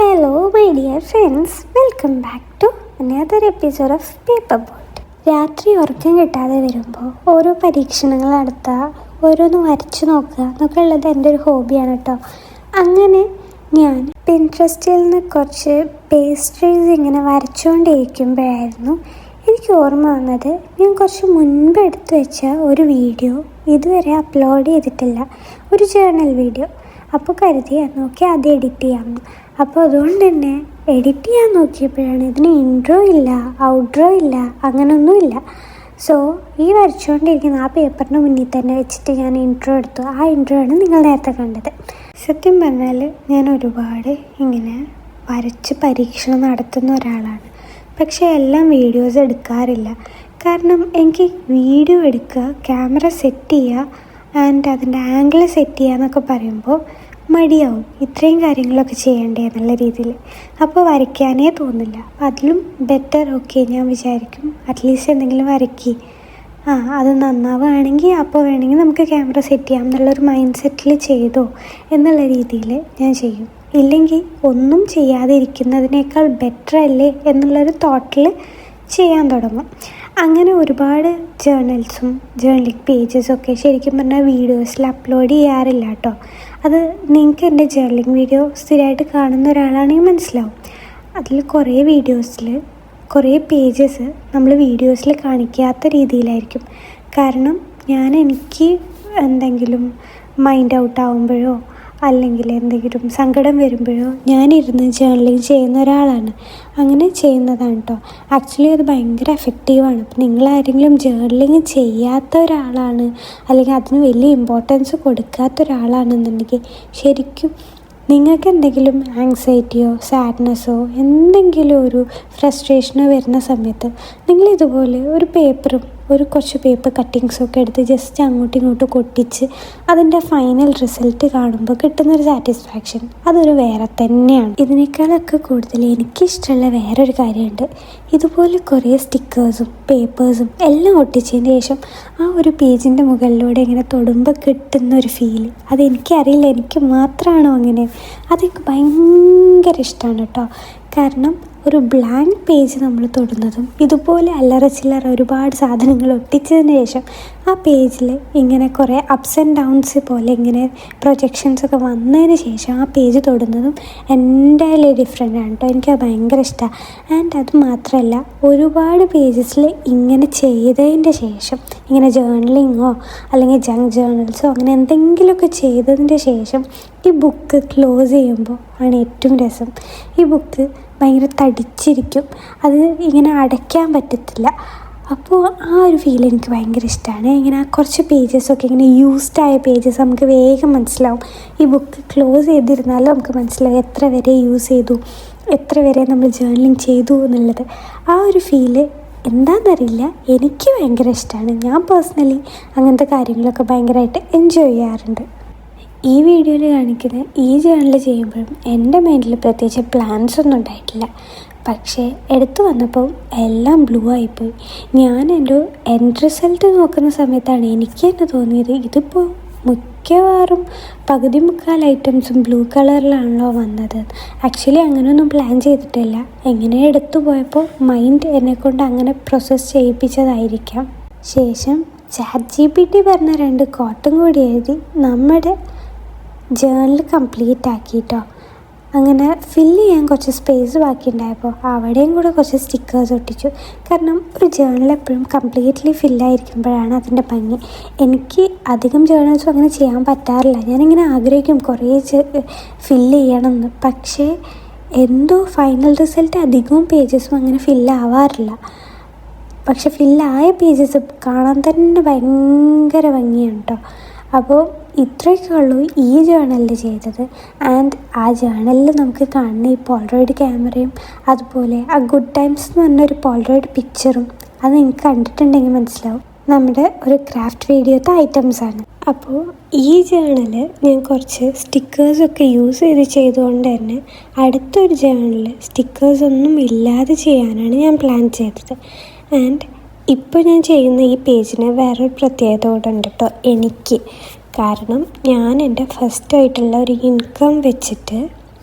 Hello my dear friends, welcome back to another episode of Paper Boat. രാത്രി ഉറക്കം കിട്ടാതെ വരുമ്പോൾ ഓരോ പരീക്ഷണങ്ങൾ നടത്തുക, ഓരോന്ന് വരച്ചു നോക്കുക എന്നൊക്കെ ഉള്ളത് എൻ്റെ ഒരു ഹോബിയാണ് കേട്ടോ. അങ്ങനെ ഞാൻ പിൻട്രസ്റ്റിൽ നിന്ന് കുറച്ച് പേസ്ട്രീസ് ഇങ്ങനെ വരച്ചുകൊണ്ടിരിക്കുമ്പോഴായിരുന്നു എനിക്ക് ഓർമ്മ വന്നത്, ഞാൻ കുറച്ച് മുൻപ് എടുത്തു വെച്ച ഒരു വീഡിയോ ഇതുവരെ അപ്ലോഡ് ചെയ്തിട്ടില്ല, ഒരു ജേർണൽ വീഡിയോ. അപ്പോൾ കരുതി നോക്കി അത് എഡിറ്റ് ചെയ്യാമെന്ന്. അപ്പോൾ അതുകൊണ്ട് തന്നെ എഡിറ്റ് ചെയ്യാൻ നോക്കിയപ്പോഴാണ് ഇതിന് ഇൻട്രോ ഇല്ല, ഔട്ട്രോ ഇല്ല, അങ്ങനെയൊന്നുമില്ല. സോ ഈ വരച്ചുകൊണ്ടിരിക്കുന്ന ആ പേപ്പറിന് മുന്നിൽ തന്നെ വെച്ചിട്ട് ഞാൻ ഇൻട്രോ എടുത്തു. ആ ഇൻട്രോ ആണ് നിങ്ങൾ നേരത്തെ കണ്ടത്. സത്യം പറഞ്ഞാൽ ഞാൻ ഒരുപാട് ഇങ്ങനെ വരച്ച് പരീക്ഷണം നടത്തുന്ന ഒരാളാണ്. പക്ഷേ എല്ലാം വീഡിയോസ് എടുക്കാറില്ല. കാരണം എനിക്ക് വീഡിയോ എടുക്കുക, ക്യാമറ സെറ്റ് ചെയ്യുക ആൻഡ് അതിൻ്റെ ആംഗിൾ സെറ്റ് ചെയ്യുക എന്നൊക്കെ പറയുമ്പോൾ മടിയാവും, ഇത്രയും കാര്യങ്ങളൊക്കെ ചെയ്യണ്ടേ എന്നുള്ള രീതിയിൽ. അപ്പോൾ വരയ്ക്കാനേ തോന്നില്ല. അതിലും ബെറ്റർ ഞാൻ വിചാരിക്കും അറ്റ്ലീസ്റ്റ് എന്തെങ്കിലും വരയ്ക്കി, അത് നന്നാവുകയാണെങ്കിൽ അപ്പോൾ വേണമെങ്കിൽ നമുക്ക് ക്യാമറ സെറ്റ് ചെയ്യാം എന്നുള്ളൊരു മൈൻഡ് സെറ്റിൽ ചെയ്തോ എന്നുള്ള രീതിയിൽ ഞാൻ ചെയ്യും. ഇല്ലെങ്കിൽ ഒന്നും ചെയ്യാതെ ഇരിക്കുന്നതിനേക്കാൾ ബെറ്റർ അല്ലേ എന്നുള്ളൊരു തോട്ടിൽ ചെയ്യാൻ തുടങ്ങും. അങ്ങനെ ഒരുപാട് ജേർണലിംഗ് പേജസും ഒക്കെ ശരിക്കും പറഞ്ഞാൽ വീഡിയോസിൽ അപ്ലോഡ് ചെയ്യാറില്ല കേട്ടോ. അത് നിങ്ങൾക്ക് എൻ്റെ ജേർണലിംഗ് വീഡിയോ സ്ഥിരമായിട്ട് കാണുന്ന ഒരാളാണെങ്കിൽ മനസ്സിലാവും. അതിൽ കുറേ വീഡിയോസിൽ കുറേ പേജസ് നമ്മൾ വീഡിയോസിൽ കാണിക്കാത്ത രീതിയിലായിരിക്കും. കാരണം എനിക്ക് എന്തെങ്കിലും മൈൻഡ് ഔട്ട് ആവുമ്പോഴോ അല്ലെങ്കിൽ എന്തെങ്കിലും സങ്കടം വരുമ്പോഴോ ഞാനിരുന്ന് ജേർണലിംഗ് ചെയ്യുന്ന ഒരാളാണ്. അങ്ങനെ ചെയ്യുന്നതാണ് കേട്ടോ. ആക്ച്വലി അത് ഭയങ്കര എഫക്റ്റീവാണ്. അപ്പോൾ നിങ്ങളാരെങ്കിലും ജേർണലിംഗ് ചെയ്യാത്ത ഒരാളാണ് അല്ലെങ്കിൽ അതിന് വലിയ ഇമ്പോർട്ടൻസ് കൊടുക്കാത്ത ഒരാളാണെന്നുണ്ടെങ്കിൽ ശരിക്കും നിങ്ങൾക്ക് എന്തെങ്കിലും ആങ്സൈറ്റിയോ സാഡ്നെസ്സോ എന്തെങ്കിലും ഒരു ഫ്രസ്ട്രേഷനോ വരുന്ന സമയത്ത് നിങ്ങളിതുപോലെ ഒരു പേപ്പറും കുറച്ച് പേപ്പർ കട്ടിങ്സും ഒക്കെ എടുത്ത് ജസ്റ്റ് അങ്ങോട്ടും ഇങ്ങോട്ടും കൊട്ടിച്ച് അതിൻ്റെ ഫൈനൽ റിസൾട്ട് കാണുമ്പോൾ കിട്ടുന്നൊരു സാറ്റിസ്ഫാക്ഷൻ അതൊരു വേറെ തന്നെയാണ്. ഇതിനേക്കാളൊക്കെ കൂടുതൽ എനിക്കിഷ്ടമുള്ള വേറൊരു കാര്യമുണ്ട്. ഇതുപോലെ കുറേ സ്റ്റിക്കേഴ്സും പേപ്പേഴ്സും എല്ലാം ഒട്ടിച്ചതിന് ശേഷം ആ ഒരു പേജിൻ്റെ മുകളിലൂടെ ഇങ്ങനെ തൊടുമ്പോൾ കിട്ടുന്നൊരു ഫീല്, അതെനിക്കറിയില്ല, എനിക്ക് മാത്രമാണോ അങ്ങനെ, അതെനിക്ക് ഭയങ്കര ഇഷ്ടമാണ് കേട്ടോ. കാരണം ഒരു ബ്ലാങ്ക് പേജ് നമ്മൾ തൊടുന്നതും ഇതുപോലെ അല്ലറ ചില്ലറ ഒരുപാട് സാധനങ്ങൾ ഒട്ടിച്ചതിന് ശേഷം ആ പേജിൽ ഇങ്ങനെ കുറേ അപ്സ് ആൻഡ് ഡൗൺസ് പോലെ ഇങ്ങനെ പ്രൊജക്ഷൻസൊക്കെ വന്നതിന് ശേഷം ആ പേജ് തൊടുന്നതും എൻ്റയർലി ഡിഫറെൻ്റ് ആണ് കേട്ടോ. എനിക്കത് ഭയങ്കര ഇഷ്ടമാണ്. ആൻഡ് അത് മാത്രമല്ല, ഒരുപാട് പേജസിൽ ഇങ്ങനെ ചെയ്തതിൻ്റെ ശേഷം ഇങ്ങനെ ജേർണലിങ്ങോ അല്ലെങ്കിൽ ജങ്ക് ജേർണൽസോ അങ്ങനെ എന്തെങ്കിലുമൊക്കെ ചെയ്തതിൻ്റെ ശേഷം ഈ ബുക്ക് ക്ലോസ് ചെയ്യുമ്പോൾ ആണ് ഏറ്റവും രസം. ഈ ബുക്ക് ഭയങ്കര തടിച്ചിരിക്കും, അത് ഇങ്ങനെ അടയ്ക്കാൻ പറ്റത്തില്ല. അപ്പോൾ ആ ഒരു ഫീൽ എനിക്ക് ഭയങ്കര ഇഷ്ടമാണ്. ഇങ്ങനെ കുറച്ച് പേജസൊക്കെ ഇങ്ങനെ യൂസ്ഡ് ആയ പേജസ് നമുക്ക് വേഗം മനസ്സിലാവും. ഈ ബുക്ക് ക്ലോസ് ചെയ്തിരുന്നാലും നമുക്ക് മനസ്സിലാവും എത്ര വരെ യൂസ് ചെയ്തു, എത്ര വരെ നമ്മൾ ജേർണലിംഗ് ചെയ്തു എന്നുള്ളത്. ആ ഒരു ഫീല് എന്താണെന്നറിയില്ല, എനിക്ക് ഭയങ്കര ഇഷ്ടമാണ്. ഞാൻ പേഴ്സണലി അങ്ങനത്തെ കാര്യങ്ങളൊക്കെ ഭയങ്കരമായിട്ട് എൻജോയ് ചെയ്യാറുണ്ട്. ഈ വീഡിയോയിൽ കാണിക്കുന്ന ഈ ജേർണൽ ചെയ്യുമ്പോഴും എൻ്റെ മൈൻഡിൽ പ്രത്യേകിച്ച് പ്ലാൻസ് ഒന്നും ഉണ്ടായിട്ടില്ല. പക്ഷേ എടുത്തു വന്നപ്പോൾ എല്ലാം ബ്ലൂ ആയിപ്പോയി. ഞാൻ എൻ്റെ എൻഡ് റിസൾട്ട് നോക്കുന്ന സമയത്താണ് എനിക്ക് തന്നെ തോന്നിയത്, ഇതിപ്പോൾ മിക്കവാറും പകുതി മുക്കാൽ ഐറ്റംസും ബ്ലൂ കളറിലാണല്ലോ വന്നത്. ആക്ച്വലി അങ്ങനെയൊന്നും പ്ലാൻ ചെയ്തിട്ടില്ല. എങ്ങനെ എടുത്തു പോയപ്പോൾ മൈൻഡ് എന്നെക്കൊണ്ട് അങ്ങനെ പ്രോസസ്സ് ചെയ്യിപ്പിച്ചതായിരിക്കാം. ശേഷം ChatGPT പറഞ്ഞ 2 കോട്ടും കൂടി എഴുതി നമ്മുടെ ജേർണൽ കംപ്ലീറ്റ് ആക്കിയിട്ടോ. അങ്ങനെ ഫില്ല് ചെയ്യാൻ കുറച്ച് സ്പേസ് ബാക്കിയുണ്ടായപ്പോൾ അവിടെയും കൂടെ കുറച്ച് സ്റ്റിക്കേഴ്സ് ഒട്ടിച്ചു. കാരണം ഒരു ജേർണൽ എപ്പോഴും കംപ്ലീറ്റ്ലി ഫില്ലായിരിക്കുമ്പോഴാണ് അതിൻ്റെ ഭംഗി. എനിക്ക് അധികം ജേർണൽസും അങ്ങനെ ചെയ്യാൻ പറ്റാറില്ല. ഞാനിങ്ങനെ ആഗ്രഹിക്കും കുറേ ഫില്ല് ചെയ്യണമെന്ന്. പക്ഷേ എന്തോ ഫൈനൽ റിസൾട്ട് അധികവും പേജസും അങ്ങനെ ഫില്ലാവാറില്ല. പക്ഷെ ഫില്ലായ പേജസ് കാണാൻ തന്നെ ഭയങ്കര ഭംഗിയാണ് കേട്ടോ. അപ്പോൾ ഇത്രയൊക്കെ ഉള്ളൂ ഈ ജേർണലിൽ ചെയ്തത്. ആൻഡ് ആ ജേർണലിൽ നമുക്ക് കാണുന്ന ഈ പോളറോയിഡ് ക്യാമറയും അതുപോലെ ആ ഗുഡ് ടൈംസ് എന്ന് പറഞ്ഞൊരു പോളറോയിഡ് പിക്ചറും അത് നിങ്ങൾക്ക് കണ്ടിട്ടുണ്ടെങ്കിൽ മനസ്സിലാവും നമ്മുടെ ഒരു ക്രാഫ്റ്റ് വീഡിയോത്തെ ഐറ്റംസാണ്. അപ്പോൾ ഈ ജേർണൽ ഞാൻ കുറച്ച് സ്റ്റിക്കേഴ്സൊക്കെ യൂസ് ചെയ്തുകൊണ്ട് തന്നെ അടുത്തൊരു ജേർണലിൽ സ്റ്റിക്കേഴ്സൊന്നും ഇല്ലാതെ ചെയ്യാനാണ് ഞാൻ പ്ലാൻ ചെയ്തത്. ആൻഡ് ഇപ്പോൾ ഞാൻ ചെയ്യുന്ന ഈ പേജിന് വേറൊരു പ്രത്യേകത കൂടെ ഉണ്ട് കേട്ടോ എനിക്ക്. കാരണം ഞാൻ എൻ്റെ ഫസ്റ്റായിട്ടുള്ള ഒരു ഇൻകം വെച്ചിട്ട്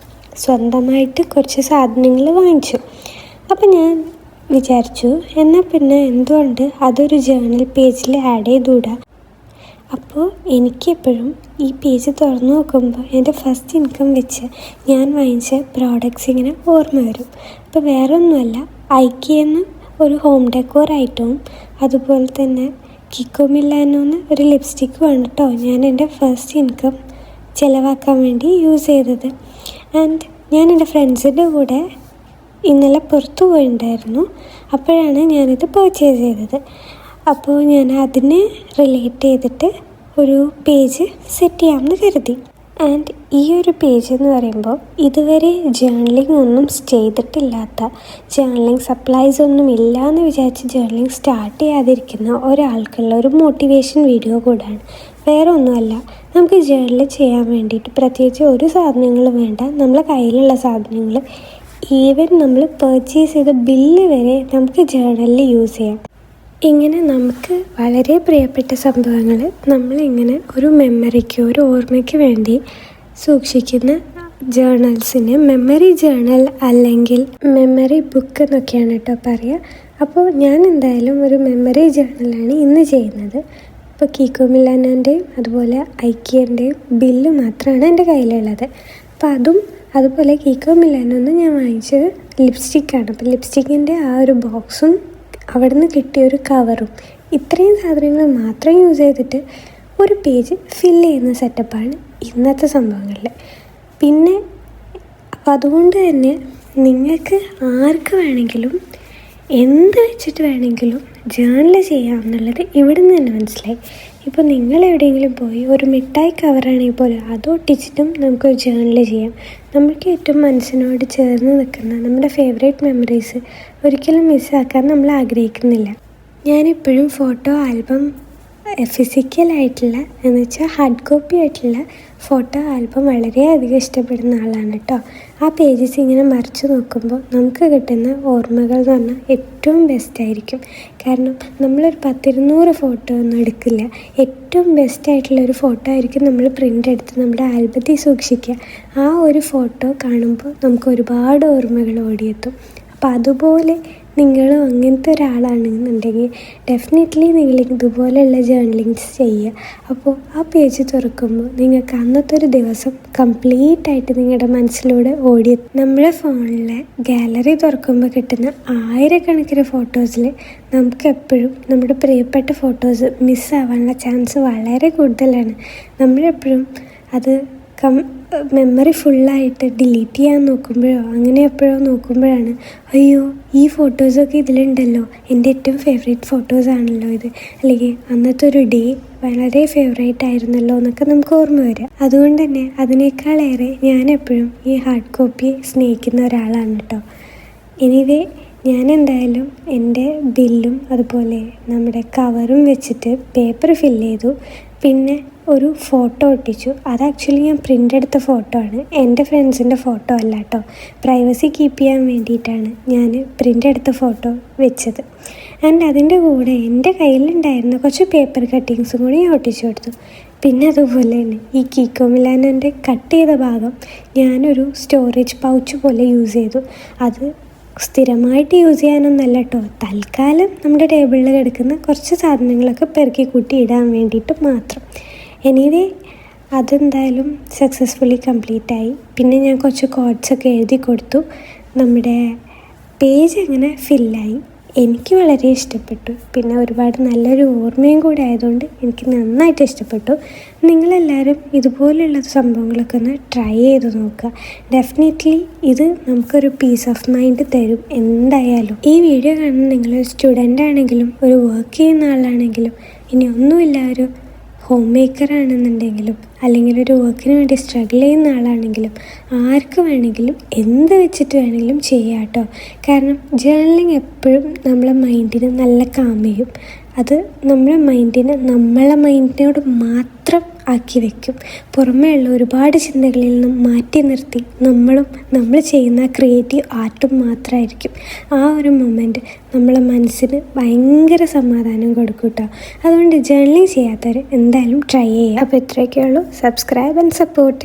സ്വന്തമായിട്ട് കുറച്ച് സാധനങ്ങൾ വാങ്ങിച്ചു. അപ്പം ഞാൻ വിചാരിച്ചു എന്നാൽ പിന്നെ എന്തുകൊണ്ട് അതൊരു ജേർണൽ പേജിൽ ആഡ് ചെയ്തുകൂടാ. അപ്പോൾ എനിക്കെപ്പോഴും ഈ പേജ് തുറന്നു നോക്കുമ്പോൾ എൻ്റെ ഫസ്റ്റ് ഇൻകം വെച്ച് ഞാൻ വാങ്ങിച്ച പ്രോഡക്റ്റ്സ് ഇങ്ങനെ ഓർമ്മ വരും. അപ്പോൾ വേറെ ഒന്നുമല്ല, ഐക്കിയെന്ന് ഒരു ഹോം ഡെക്കോർ ഐറ്റവും അതുപോലെ തന്നെ കിക്കോ മിലാനോന്ന് ഒരു ലിപ്സ്റ്റിക്കുമാണ് കേട്ടോ ഞാൻ എൻ്റെ ഫസ്റ്റ് ഇൻകം ചിലവാക്കാൻ വേണ്ടി യൂസ് ചെയ്തത്. ആൻഡ് ഞാൻ എൻ്റെ ഫ്രണ്ട്സിൻ്റെ കൂടെ ഇന്നലെ പുറത്തു പോയിട്ടുണ്ടായിരുന്നു. അപ്പോഴാണ് ഞാനിത് പർച്ചേസ് ചെയ്തത്. അപ്പോൾ ഞാൻ അതിനെ റിലേറ്റ് ചെയ്തിട്ട് ഒരു പേജ് സെറ്റ് ചെയ്യാമെന്ന് കരുതി. ആൻഡ് ഈ ഒരു പേജ് എന്ന് പറയുമ്പോൾ ഇതുവരെ ജേർണലിംഗ് ഒന്നും ചെയ്തിട്ടില്ലാത്ത, ജേർണലിംഗ് സപ്ലൈസ് ഒന്നും ഇല്ല എന്ന് വിചാരിച്ച് ജേർണലിംഗ് സ്റ്റാർട്ട് ചെയ്യാതിരിക്കുന്ന ഒരാൾക്കുള്ള ഒരു മോട്ടിവേഷൻ വീഡിയോ കൂടാണ്. വേറെ ഒന്നുമല്ല, നമുക്ക് ജേർണൽ ചെയ്യാൻ വേണ്ടിയിട്ട് പ്രത്യേകിച്ച് ഒരു സാധനങ്ങളും വേണ്ട. നമ്മളെ കയ്യിലുള്ള സാധനങ്ങൾ, ഈവൻ നമ്മൾ പർച്ചേസ് ചെയ്ത ബില്ല് വരെ നമുക്ക് ജേർണലിൽ യൂസ് ചെയ്യാം. ഇങ്ങനെ നമുക്ക് വളരെ പ്രിയപ്പെട്ട സംഭവങ്ങൾ നമ്മളിങ്ങനെ ഒരു മെമ്മറിക്ക്, ഒരു ഓർമ്മയ്ക്ക് വേണ്ടി സൂക്ഷിക്കുന്ന ജേർണൽസിന് മെമ്മറി ജേർണൽ അല്ലെങ്കിൽ മെമ്മറി ബുക്ക് എന്നൊക്കെയാണ് കേട്ടോ പറയുക. അപ്പോൾ ഞാൻ എന്തായാലും ഒരു മെമ്മറി ജേർണലാണ് ഇന്ന് ചെയ്യുന്നത്. ഇപ്പോൾ കിക്കോ മിലാനോൻ്റെയും അതുപോലെ ഐക്കിയൻ്റെയും ബില്ല് മാത്രമാണ് എൻ്റെ കയ്യിലുള്ളത്. അപ്പോൾ അതുപോലെ കിക്കോ മിലാനോന്ന് ഞാൻ വാങ്ങിച്ചത് ലിപ്സ്റ്റിക്കാണ്. അപ്പോൾ ലിപ്സ്റ്റിക്കിൻ്റെ ആ ഒരു ബോക്സും അവിടെ നിന്ന് കിട്ടിയൊരു കവറും, ഇത്രയും സാധനങ്ങൾ മാത്രം യൂസ് ചെയ്തിട്ട് ഒരു പേജ് ഫില്ല് ചെയ്യുന്ന സെറ്റപ്പാണ് ഇന്നത്തെ സംഭവങ്ങളിൽ. പിന്നെ അപ്പോൾ അതുകൊണ്ട് തന്നെ നിങ്ങൾക്ക് ആർക്ക് വേണമെങ്കിലും എന്ത് വെച്ചിട്ട് വേണമെങ്കിലും ജേർണൽ ചെയ്യാമെന്നുള്ളത് ഇവിടെ നിന്ന് തന്നെ മനസ്സിലായി. ഇപ്പോൾ നിങ്ങൾ എവിടെയെങ്കിലും പോയി ഒരു മിഠായി കവറാണെങ്കിൽ പോലും അത് ഒട്ടിച്ചിട്ടും നമുക്കൊരു ജേർണൽ ചെയ്യാം. നമുക്ക് ഏറ്റവും മനസ്സിനോട് ചേർന്ന് നിൽക്കുന്ന നമ്മുടെ ഫേവറേറ്റ് മെമ്മറീസ് ഒരിക്കലും മിസ്സാക്കാൻ നമ്മൾ ആഗ്രഹിക്കുന്നില്ല. ഞാനിപ്പോഴും ഫോട്ടോ ആൽബം ഫിസിക്കലായിട്ടുള്ള എന്ന് വെച്ചാൽ ഹാർഡ് കോപ്പി ആയിട്ടുള്ള ഫോട്ടോ ആൽബം വളരെയധികം ഇഷ്ടപ്പെടുന്ന ആളാണ് കേട്ടോ. ആ പേജസ് ഇങ്ങനെ മറിച്ച് നോക്കുമ്പോൾ നമുക്ക് കിട്ടുന്ന ഓർമ്മകൾ എന്ന് പറഞ്ഞാൽ ഏറ്റവും ബെസ്റ്റായിരിക്കും. കാരണം നമ്മളൊരു 10-200 ഫോട്ടോ ഒന്നും എടുക്കില്ല. ഏറ്റവും ബെസ്റ്റായിട്ടുള്ളൊരു ഫോട്ടോ ആയിരിക്കും നമ്മൾ പ്രിൻ്റ് എടുത്ത് നമ്മുടെ ആൽബത്തിൽ സൂക്ഷിക്കുക. ആ ഒരു ഫോട്ടോ കാണുമ്പോൾ നമുക്ക് ഒരുപാട് ഓർമ്മകൾ ഓടിയെത്തും. അപ്പോൾ അതുപോലെ നിങ്ങളും അങ്ങനത്തെ ഒരാളാണെന്നുണ്ടെങ്കിൽ ഡെഫിനറ്റ്ലി നിങ്ങൾ ഇതുപോലെയുള്ള ജേർണലിങ്സ് ചെയ്യുക. അപ്പോൾ ആ പേജ് തുറക്കുമ്പോൾ നിങ്ങൾക്ക് അന്നത്തെ ഒരു ദിവസം കംപ്ലീറ്റ് ആയിട്ട് നിങ്ങളുടെ മനസ്സിലൂടെ ഓടിയെത്തും. നമ്മുടെ ഫോണിലെ ഗാലറി തുറക്കുമ്പോൾ കിട്ടുന്ന 1000കണക്കിന് ഫോട്ടോസിൽ നമുക്ക് എപ്പോഴും നമ്മുടെ പ്രിയപ്പെട്ട ഫോട്ടോസ് മിസ്സാവാനുള്ള ചാൻസ് വളരെ കൂടുതലാണ്. നമ്മളെപ്പോഴും അത് മെമ്മറി ഫുള്ളായിട്ട് ഡിലീറ്റ് ചെയ്യാൻ നോക്കുമ്പോഴോ അങ്ങനെ എപ്പോഴോ നോക്കുമ്പോഴാണ് അയ്യോ ഈ ഫോട്ടോസൊക്കെ ഇതിലുണ്ടല്ലോ, എൻ്റെ ഏറ്റവും ഫേവറേറ്റ് ഫോട്ടോസാണല്ലോ ഇത്, അല്ലെങ്കിൽ അന്നത്തെ ഒരു ഡേ വളരെ ഫേവറേറ്റ് ആയിരുന്നല്ലോ എന്നൊക്കെ നമുക്ക് ഓർമ്മ വരിക. അതുകൊണ്ട് തന്നെ അതിനേക്കാളേറെ ഞാനെപ്പോഴും ഈ ഹാർഡ് കോപ്പി സ്നേഹിക്കുന്ന ഒരാളാണ് കേട്ടോ. എനിവേ ഞാൻ എന്തായാലും എൻ്റെ ബില്ലും അതുപോലെ നമ്മുടെ കവറും വെച്ചിട്ട് പേപ്പർ ഫില്ല് ചെയ്തു. പിന്നെ ഒരു ഫോട്ടോ ഒട്ടിച്ചു. അത് ആക്ച്വലി ഞാൻ പ്രിൻ്റ് എടുത്ത ഫോട്ടോ ആണ്, എൻ്റെ ഫ്രണ്ട്സിൻ്റെ ഫോട്ടോ അല്ല കേട്ടോ. പ്രൈവസി കീപ്പ് ചെയ്യാൻ വേണ്ടിയിട്ടാണ് ഞാൻ പ്രിൻ്റ് എടുത്ത ഫോട്ടോ വെച്ചത്. ആൻഡ് അതിൻ്റെ കൂടെ എൻ്റെ കയ്യിലുണ്ടായിരുന്ന കുറച്ച് പേപ്പർ കട്ടിങ്സും കൂടി ഞാൻ ഒട്ടിച്ചു കൊടുത്തു. പിന്നെ അതുപോലെ തന്നെ ഈ കിക്കോ മിലാനോൻ്റെ കട്ട് ചെയ്ത ഭാഗം ഞാനൊരു സ്റ്റോറേജ് പൗച്ച് പോലെ യൂസ് ചെയ്തു. അത് സ്ഥിരമായിട്ട് യൂസ് ചെയ്യാനൊന്നല്ല കേട്ടോ, തൽക്കാലം നമ്മുടെ ടേബിളിൽ കിടക്കുന്ന കുറച്ച് സാധനങ്ങളൊക്കെ പെറുക്കി കൂട്ടി ഇടാൻ വേണ്ടിയിട്ട് മാത്രം. എനിവേ അതെന്തായാലും സക്സസ്ഫുള്ളി കംപ്ലീറ്റായി. പിന്നെ ഞാൻ കുറച്ച് കോഡ്സൊക്കെ എഴുതി കൊടുത്തു. നമ്മുടെ പേജ് അങ്ങനെ ഫില്ലായി. എനിക്ക് വളരെ ഇഷ്ടപ്പെട്ടു. പിന്നെ ഒരുപാട് നല്ലൊരു ഓർമ്മയും കൂടെ ആയതുകൊണ്ട് എനിക്ക് നന്നായിട്ട് ഇഷ്ടപ്പെട്ടു. നിങ്ങളെല്ലാവരും ഇതുപോലെയുള്ള സംഭവങ്ങളൊക്കെ ഒന്ന് ട്രൈ ചെയ്ത് നോക്കുക. ഡെഫിനറ്റ്ലി ഇത് നമുക്കൊരു പീസ് ഓഫ് മൈൻഡ് തരും എന്തായാലും. ഈ വീഡിയോ കാണുന്ന നിങ്ങളൊരു സ്റ്റുഡൻ്റ് ആണെങ്കിലും ഒരു വർക്ക് ചെയ്യുന്ന ആളാണെങ്കിലും ഇനി ഒന്നുമില്ല ഒരു ഹോം മേക്കർ ആണെന്നുണ്ടെങ്കിലും അല്ലെങ്കിൽ ഒരു വർക്കിന് വേണ്ടി സ്ട്രഗിൾ ചെയ്യുന്ന ആളാണെങ്കിലും ആർക്ക് വേണമെങ്കിലും എന്ത് വെച്ചിട്ട് വേണമെങ്കിലും ചെയ്യാം കേട്ടോ. കാരണം ജേർണലിങ് എപ്പോഴും നമ്മളെ മൈൻഡിന് നല്ല കാം ചെയ്യും. അത് നമ്മളെ മൈൻഡിനോട് മാത്രം ആക്കി വയ്ക്കും. പുറമേ ഉള്ള ഒരുപാട് ചിന്തകളിൽ നിന്നും മാറ്റി നിർത്തി നമ്മൾ ചെയ്യുന്ന ക്രിയേറ്റീവ് ആർട്ടും മാത്രമായിരിക്കും ആ ഒരു മൊമെൻറ്റ് നമ്മളെ മനസ്സിന് ഭയങ്കര സമാധാനം കൊടുക്കും കേട്ടോ. അതുകൊണ്ട് ജേർണലിങ് ചെയ്യാത്തവർ എന്തായാലും ട്രൈ ചെയ്യുക. അപ്പോൾ ഇത്രയൊക്കെ ഉള്ളൂ. Subscribe and support.